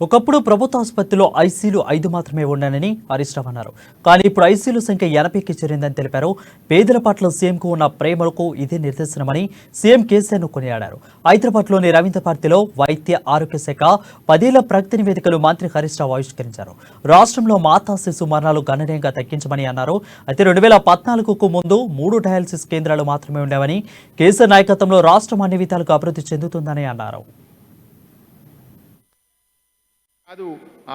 ఒకప్పుడు ప్రభుత్వ ఆసుపత్రిలో ఐసీలు 5 మాత్రమే ఉన్నాయని హరీష్ రావు అన్నారు. కానీ ఇప్పుడు ఐసీలు సంఖ్య 80కి చేరిందని తెలిపారు. పేదల పట్ల సీఎంకు ఉన్న ప్రేమకు ఇదే నిదర్శనమని సీఎం కేసీఆర్ను కొనియాడారు. హైదరాబాద్లోని రవీంద్ర భారతిలో వైద్య ఆరోగ్య శాఖ 10 ఏళ్ల ప్రగతి నివేదికలు మంత్రి హరీష్ రావు ఆవిష్కరించారు. రాష్ట్రంలో మాతా శిశు మరణాలు గణనీయంగా తగ్గించమని అన్నారు. అయితే 2014కు ముందు 3 డయాలసిస్ కేంద్రాలు మాత్రమే ఉండేవని, కేసీఆర్ నాయకత్వంలో రాష్ట్రం అన్ని విధాలుగా అభివృద్ధి చెందుతుందని అన్నారు. కాదు,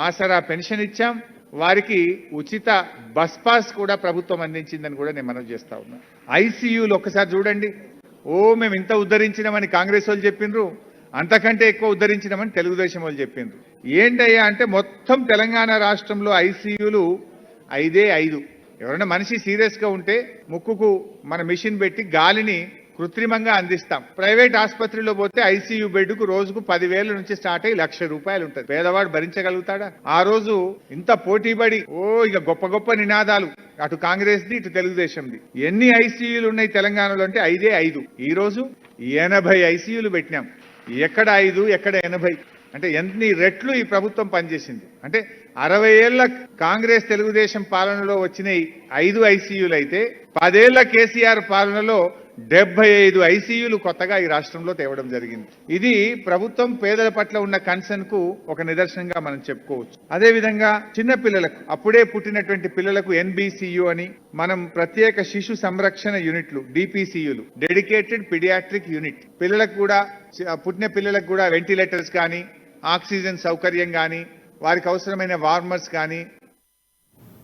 ఆసరా పెన్షన్ ఇచ్చాం, వారికి ఉచిత బస్ పాస్ కూడా ప్రభుత్వం అందించిందని కూడా నేను మనవి చేస్తా ఉన్నా. ఐసీయూలు ఒక్కసారి చూడండి. మేము ఇంత ఉద్ధరించినామని కాంగ్రెస్ వాళ్ళు చెప్పిండ్రు, అంతకంటే ఎక్కువ ఉద్ధరించినామని తెలుగుదేశం వాళ్ళు చెప్పిండ్రు. ఏంటయ్యా అంటే మొత్తం తెలంగాణ రాష్ట్రంలో ఐసీయూలు 5. ఎవరైనా మనిషి సీరియస్గా ఉంటే ముక్కుకు మన మిషన్ పెట్టి గాలిని కృత్రిమంగా అందిస్తాం. ప్రైవేట్ ఆసుపత్రిలో పోతే ఐసీయూ బెడ్కు రోజుకు 10,000 నుంచి స్టార్ట్ అయ్యి ₹1,00,000 ఉంటుంది. పేదవాడు భరించగలుగుతాడా? ఆ రోజు ఇంత పోటీపడి ఇక గొప్ప గొప్ప నినాదాలు, అటు కాంగ్రెస్ది ఇటు తెలుగుదేశంది. ఎన్ని ఐసీయూలు ఉన్నాయి తెలంగాణలో అంటే 5. ఈ రోజు 80 ఐసీయూలు పెట్టినాం. ఎక్కడ 5 ఎక్కడ 80 అంటే ఎన్ని రెట్లు ఈ ప్రభుత్వం పనిచేసింది. అంటే 60 ఏళ్ల కాంగ్రెస్ తెలుగుదేశం పాలనలో వచ్చినాయి 5 ఐసీయూలు అయితే 10 ఏళ్ల కేసీఆర్ పాలనలో 75 ఐసీయూలు కొత్తగా ఈ రాష్ట్రంలో తేవడం జరిగింది. ఇది ప్రభుత్వం పేదల పట్ల ఉన్న కన్సర్న్ కు ఒక నిదర్శనంగా మనం చెప్పుకోవచ్చు. అదే విధంగా చిన్న పిల్లలకు, అప్పుడే పుట్టినటువంటి పిల్లలకు NBCU అని మనం ప్రత్యేక శిశు సంరక్షణ యూనిట్లు, DPCUలు, డెడికేటెడ్ పీడియాట్రిక్ యూనిట్, పిల్లలకు కూడా, పుట్టిన పిల్లలకు కూడా వెంటిలేటర్స్ కానీ, ఆక్సిజన్ సౌకర్యం కానీ, వారికి అవసరమైన వార్మర్స్ కానీ,